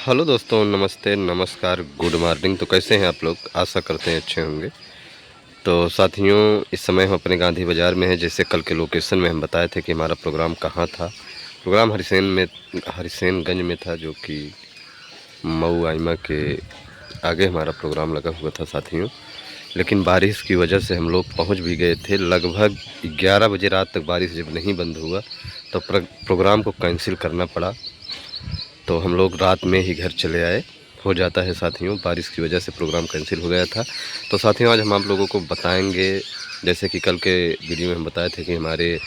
Hello दोस्तों, नमस्ते, नमस्कार, गुड मॉर्निंग। तो कैसे हैं आप लोग? आशा करते हैं अच्छे होंगे। तो साथियों, इस समय हम अपने गांधी बाज़ार में हैं। जैसे कल के लोकेशन में हम बताए थे कि हमारा प्रोग्राम कहाँ था। प्रोग्राम हरिसेनगंज में था, जो कि मऊ आइमा के आगे हमारा प्रोग्राम लगा हुआ था साथियों। लेकिन बारिश की वजह से हम लोग पहुंच भी गए थे। लगभग 11 बजे रात तक बारिश जब नहीं बंद हुआ तो प्रोग्राम को कैंसिल करना पड़ा। तो हम लोग रात में ही घर चले आए। हो जाता है साथियों, बारिश की वजह से प्रोग्राम कैंसिल हो गया था। तो साथियों, आज हम आप लोगों को बताएंगे, जैसे कि कल के वीडियो में हम बताए थे कि हमारे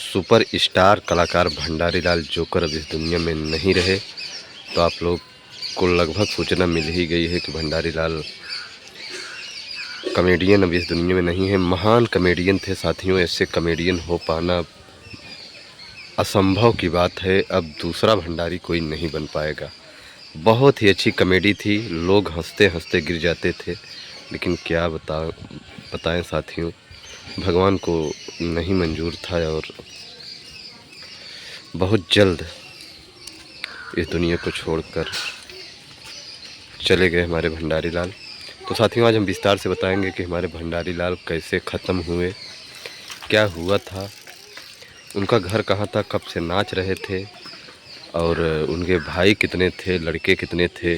सुपर स्टार कलाकार भंडारी लाल जोकर अब इस दुनिया में नहीं रहे। तो आप लोग को लगभग सूचना मिल ही गई है कि भंडारी लाल कॉमेडियन अब इस दुनिया में नहीं है। महान कॉमेडियन थे साथियों, ऐसे कॉमेडियन हो पाना असंभव की बात है। अब दूसरा भंडारी कोई नहीं बन पाएगा। बहुत ही अच्छी कॉमेडी थी, लोग हंसते हंसते गिर जाते थे। लेकिन क्या बताएं साथियों, भगवान को नहीं मंजूर था और बहुत जल्द इस दुनिया को छोड़कर चले गए हमारे भंडारी लाल। तो साथियों, आज हम विस्तार से बताएंगे कि हमारे भंडारी लाल कैसे ख़त्म हुए, क्या हुआ था, उनका घर कहाँ था, कब से नाच रहे थे, और उनके भाई कितने थे, लड़के कितने थे,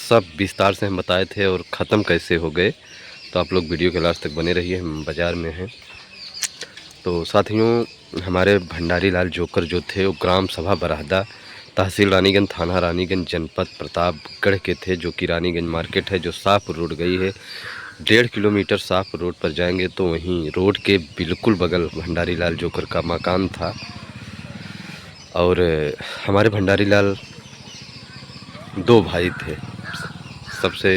सब विस्तार से हम बताए थे। और ख़त्म कैसे हो गए। तो आप लोग वीडियो के लास्ट तक बने रहिए। हम बाज़ार में हैं। तो साथियों, हमारे भंडारी लाल जोकर जो थे वो ग्राम सभा बराहदा, तहसील रानीगंज, थाना रानीगंज, जनपद प्रतापगढ़ के थे, जो कि रानीगंज मार्केट है जो साफ रोड गई है। 1.5 किलोमीटर साफ रोड पर जाएंगे तो वहीं रोड के बिल्कुल बगल भंडारी लाल जोकर का मकान था। और हमारे भंडारी लाल 2 भाई थे। सबसे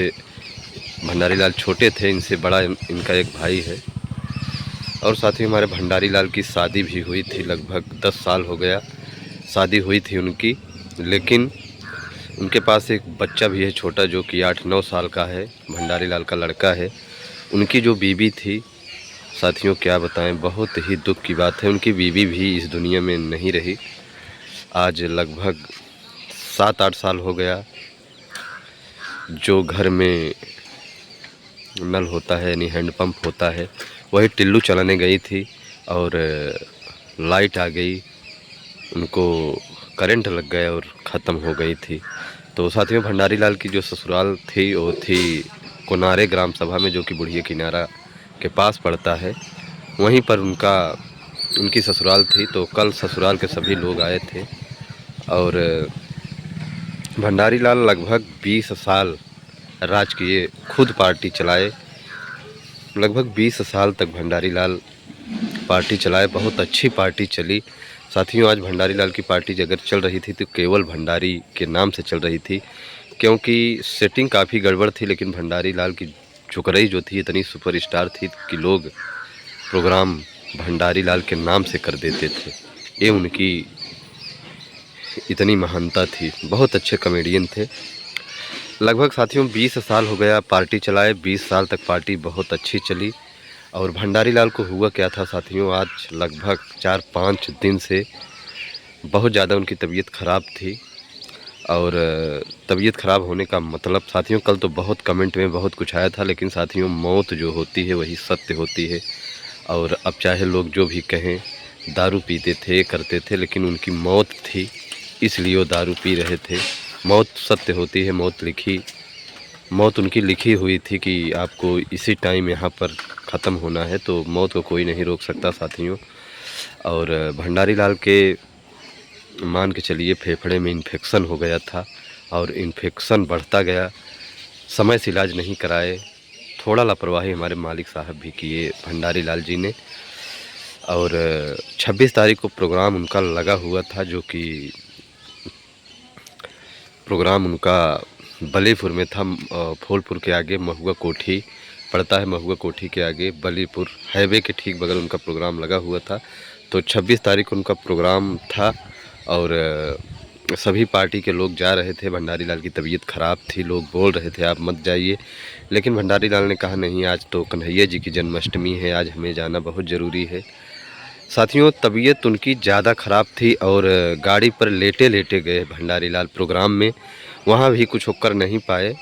भंडारी लाल छोटे थे, इनसे बड़ा इनका एक भाई है। और साथ ही हमारे भंडारी लाल की शादी भी हुई थी। लगभग 10 साल हो गया शादी हुई थी उनकी। लेकिन उनके पास एक बच्चा भी है छोटा, जो कि 8-9 साल का है, भंडारी लाल का लड़का है। उनकी जो बीवी थी साथियों, क्या बताएं, बहुत ही दुख की बात है, उनकी बीवी भी इस दुनिया में नहीं रही। आज लगभग 7-8 साल हो गया। जो घर में नल होता है, यानी हैंडपम्प होता है, वही टिल्लू चलाने गई थी और लाइट आ गई, उनको करंट लग गया और ख़त्म हो गई थी। तो साथियों, भंडारी लाल की जो ससुराल थी वो थी कोनारे ग्राम सभा में, जो कि बुढ़िया किनारा के पास पड़ता है। वहीं पर उनकी ससुराल थी। तो कल ससुराल के सभी लोग आए थे और भंडारी लाल लगभग 20 साल राज किए, खुद पार्टी चलाए। लगभग 20 साल तक भंडारी लाल पार्टी चलाए, बहुत अच्छी पार्टी चली। साथियों, आज भंडारी लाल की पार्टी अगर चल रही थी तो केवल भंडारी के नाम से चल रही थी, क्योंकि सेटिंग काफ़ी गड़बड़ थी। लेकिन भंडारी लाल की चुकरई जो थी इतनी सुपरस्टार थी कि लोग प्रोग्राम भंडारी लाल के नाम से कर देते थे। ये उनकी इतनी महानता थी। बहुत अच्छे कॉमेडियन थे। लगभग साथियों 20 साल हो गया पार्टी चलाए, 20 साल तक पार्टी बहुत अच्छी चली। और भंडारी लाल को हुआ क्या था साथियों, आज लगभग 4-5 दिन से बहुत ज़्यादा उनकी तबीयत ख़राब थी। और तबीयत ख़राब होने का मतलब साथियों, कल तो बहुत कमेंट में बहुत कुछ आया था, लेकिन साथियों, मौत जो होती है वही सत्य होती है। और अब चाहे लोग जो भी कहें, दारू पीते थे, करते थे, लेकिन उनकी मौत थी इसलिए वो दारू पी रहे थे। मौत सत्य होती है। मौत उनकी लिखी हुई थी कि आपको इसी टाइम यहाँ पर ख़त्म होना है। तो मौत को कोई नहीं रोक सकता साथियों। और भंडारी लाल के मान के चलिए फेफड़े में इन्फेक्शन हो गया था और इन्फेक्शन बढ़ता गया। समय से इलाज नहीं कराए, थोड़ा लापरवाही हमारे मालिक साहब भी किए भंडारी लाल जी ने। और 26 तारीख को प्रोग्राम उनका लगा हुआ था, जो कि प्रोग्राम उनका बलीपुर में था। फूलपुर के आगे महुआ कोठी पड़ता है, महुआ कोठी के आगे बलीपुर हाईवे के ठीक बगल उनका प्रोग्राम लगा हुआ था। तो 26 तारीख को उनका प्रोग्राम था और सभी पार्टी के लोग जा रहे थे। भंडारी लाल की तबीयत ख़राब थी, लोग बोल रहे थे आप मत जाइए, लेकिन भंडारी लाल ने कहा नहीं, आज तो कन्हैया जी की जन्माष्टमी है, आज हमें जाना बहुत ज़रूरी है। साथियों तबीयत उनकी ज़्यादा ख़राब थी और गाड़ी पर लेटे लेटे गए भंडारी लाल प्रोग्राम में। वहाँ भी कुछ कर नहीं पाए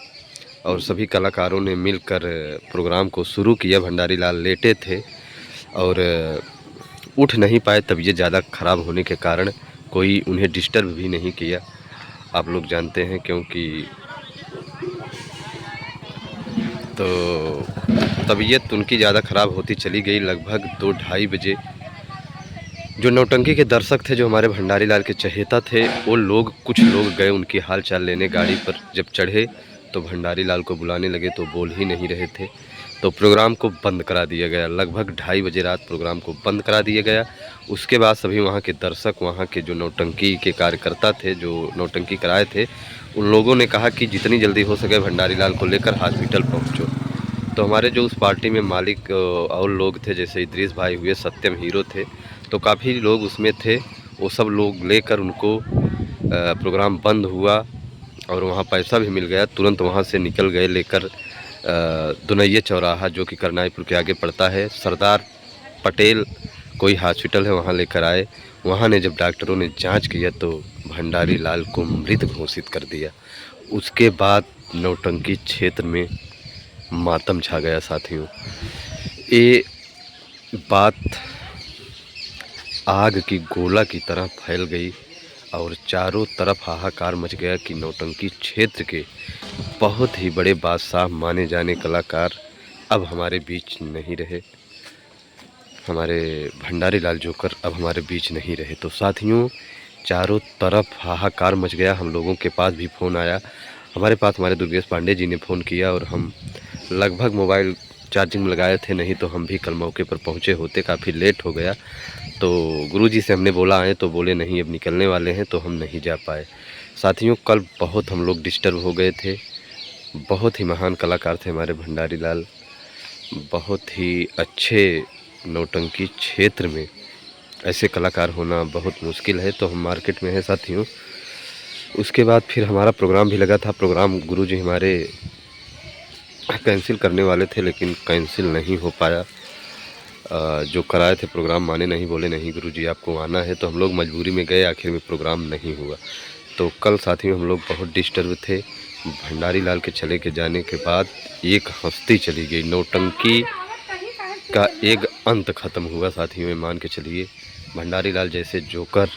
और सभी कलाकारों ने मिलकर प्रोग्राम को शुरू किया। भंडारी लाल लेटे थे और उठ नहीं पाए तबीयत ज़्यादा ख़राब होने के कारण। कोई उन्हें डिस्टर्ब भी नहीं किया, आप लोग जानते हैं, क्योंकि तो तबीयत उनकी ज़्यादा ख़राब होती चली गई। लगभग 2-2:30 बजे जो नौटंकी के दर्शक थे, जो हमारे भंडारी लाल के चहेता थे, वो लोग कुछ लोग गए उनकी हाल चाल लेने। गाड़ी पर जब चढ़े तो भंडारी लाल को बुलाने लगे तो बोल ही नहीं रहे थे, तो प्रोग्राम को बंद करा दिया गया। लगभग 2:30 बजे रात प्रोग्राम को बंद करा दिया गया। उसके बाद सभी वहाँ के दर्शक, वहाँ के जो नौटंकी के कार्यकर्ता थे, जो नौटंकी कराए थे, उन लोगों ने कहा कि जितनी जल्दी हो सके भंडारी लाल को लेकर हॉस्पिटल पहुँचो। तो हमारे जो उस पार्टी में मालिक और लोग थे, जैसे इद्रीस भाई हुए, सत्यम हीरो थे, तो काफ़ी लोग उसमें थे। वो सब लोग लेकर उनको प्रोग्राम बंद हुआ और वहाँ पैसा भी मिल गया। तुरंत वहाँ से निकल गए लेकर दुनैया चौराहा, जो कि करनाईपुर के आगे पड़ता है, सरदार पटेल कोई हॉस्पिटल है, वहाँ लेकर आए। वहाँ ने जब डॉक्टरों ने जांच किया तो भंडारी लाल को मृत घोषित कर दिया। उसके बाद नौटंकी क्षेत्र में मातम छा गया। साथियों, ये बात आग की गोला की तरह फैल गई और चारों तरफ हाहाकार मच गया कि नौटंकी क्षेत्र के बहुत ही बड़े बादशाह माने जाने कलाकार अब हमारे बीच नहीं रहे। हमारे भंडारी लाल जोकर अब हमारे बीच नहीं रहे। तो साथियों, चारों तरफ हाहाकार मच गया। हम लोगों के पास भी फ़ोन आया, हमारे पास हमारे दुर्गेश पांडे जी ने फ़ोन किया और हम लगभग मोबाइल चार्जिंग में लगाए थे, नहीं तो हम भी कल मौके पर पहुँचे होते। काफ़ी लेट हो गया। तो गुरुजी से हमने बोला आए, तो बोले नहीं अब निकलने वाले हैं, तो हम नहीं जा पाए। साथियों, कल बहुत हम लोग डिस्टर्ब हो गए थे। बहुत ही महान कलाकार थे हमारे भंडारी लाल, बहुत ही अच्छे। नौटंकी क्षेत्र में ऐसे कलाकार होना बहुत मुश्किल है, तो हम मार्केट में हैं साथियों। उसके बाद फिर हमारा प्रोग्राम भी लगा था। प्रोग्राम गुरुजी हमारे कैंसिल करने वाले थे, लेकिन कैंसिल नहीं हो पाया। जो कराए थे प्रोग्राम माने नहीं, बोले नहीं गुरुजी आपको आना है, तो हम लोग मजबूरी में गए। आखिर में प्रोग्राम नहीं हुआ। तो कल साथियों हम लोग बहुत डिस्टर्ब थे। भंडारी लाल के चले के जाने के बाद एक हस्ती चली गई, नौटंकी का एक अंत ख़त्म हुआ। साथियों, मान के चलिए, भंडारी लाल जैसे जोकर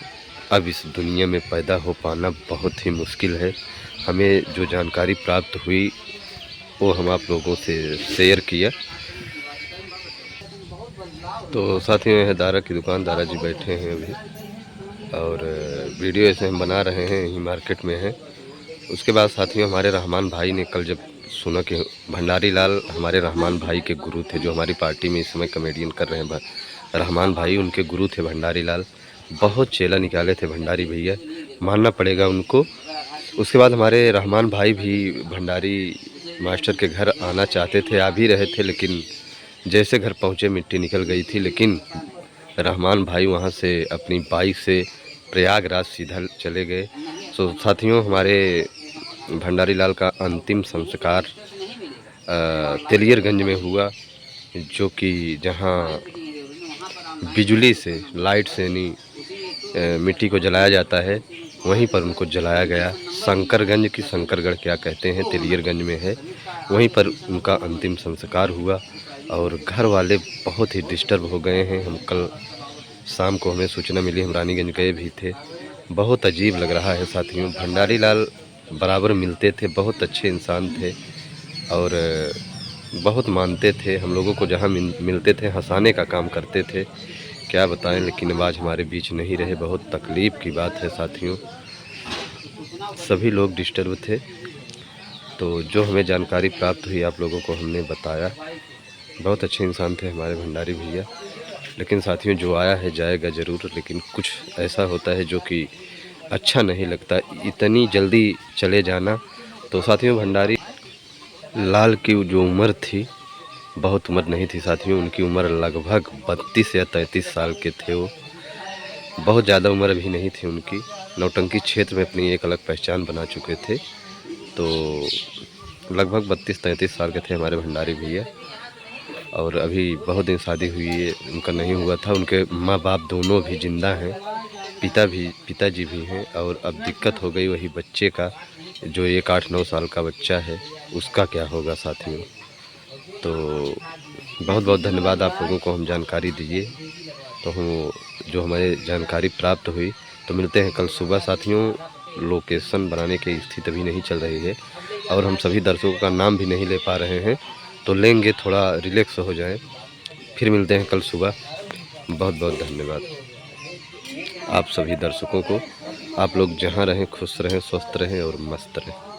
अब इस दुनिया में पैदा हो पाना बहुत ही मुश्किल है। हमें जो जानकारी प्राप्त हुई वो हम आप लोगों से शेयर किया। तो साथियों, यह दारा की दुकान, दारा जी बैठे हैं अभी और वीडियो ऐसे हम बना रहे हैं, यही मार्केट में है। उसके बाद साथियों, हमारे रहमान भाई ने कल जब सुना कि भंडारी लाल हमारे रहमान भाई के गुरु थे, जो हमारी पार्टी में इस समय कॉमेडियन कर रहे हैं रहमान भाई, उनके गुरु थे भंडारी लाल। बहुत चेला निकाले थे भंडारी भैया, मानना पड़ेगा उनको। उसके बाद हमारे रहमान भाई भी भंडारी मास्टर के घर आना चाहते थे, आ भी रहे थे, लेकिन जैसे घर पहुँचे मिट्टी निकल गई थी। लेकिन रहमान भाई वहाँ से अपनी बाइक से प्रयागराज सीधा चले गए। तो साथियों, हमारे भंडारी लाल का अंतिम संस्कार तेलियरगंज में हुआ, जो कि जहाँ बिजली से, लाइट से नहीं मिट्टी को जलाया जाता है, वहीं पर उनको जलाया गया। शंकरगंज की, शंकरगढ़ क्या कहते हैं, तेलियरगंज में है, वहीं पर उनका अंतिम संस्कार हुआ। और घर वाले बहुत ही डिस्टर्ब हो गए हैं। हम कल शाम को हमें सूचना मिली, हम रानीगंज गए भी थे। बहुत अजीब लग रहा है साथियों। भंडारी लाल बराबर मिलते थे, बहुत अच्छे इंसान थे और बहुत मानते थे हम लोगों को। जहाँ मिलते थे हंसाने का काम करते थे, क्या बताएं। लेकिन अब आज हमारे बीच नहीं रहे, बहुत तकलीफ़ की बात है साथियों। सभी लोग डिस्टर्ब थे। तो जो हमें जानकारी प्राप्त हुई आप लोगों को हमने बताया। बहुत अच्छे इंसान थे हमारे भंडारी भैया। लेकिन साथियों, जो आया है जाएगा ज़रूर, लेकिन कुछ ऐसा होता है जो कि अच्छा नहीं लगता, इतनी जल्दी चले जाना। तो साथियों, भंडारी लाल की जो उम्र थी, बहुत उम्र नहीं थी साथियों। उनकी उम्र लगभग 32 या 33 साल के थे वो, बहुत ज़्यादा उम्र भी नहीं थी उनकी। नौटंकी क्षेत्र में अपनी एक अलग पहचान बना चुके थे। तो लगभग 32-33 साल के थे हमारे भंडारी भैया। और अभी बहुत दिन शादी हुई है, उनका नहीं हुआ था। उनके माँ बाप दोनों भी ज़िंदा हैं, पिताजी भी हैं। और अब दिक्कत हो गई वही बच्चे का, जो एक 8-9 साल का बच्चा है, उसका क्या होगा साथियों। तो बहुत बहुत धन्यवाद आप लोगों को हम जानकारी दिए। तो हम जो हमें जानकारी प्राप्त हुई, तो मिलते हैं कल सुबह साथियों। लोकेशन बनाने की स्थिति अभी नहीं चल रही है और हम सभी दर्शकों का नाम भी नहीं ले पा रहे हैं, तो लेंगे, थोड़ा रिलैक्स हो जाएं। फिर मिलते हैं कल सुबह। बहुत बहुत धन्यवाद आप सभी दर्शकों को। आप लोग जहाँ रहें खुश रहें, स्वस्थ रहें और मस्त रहें।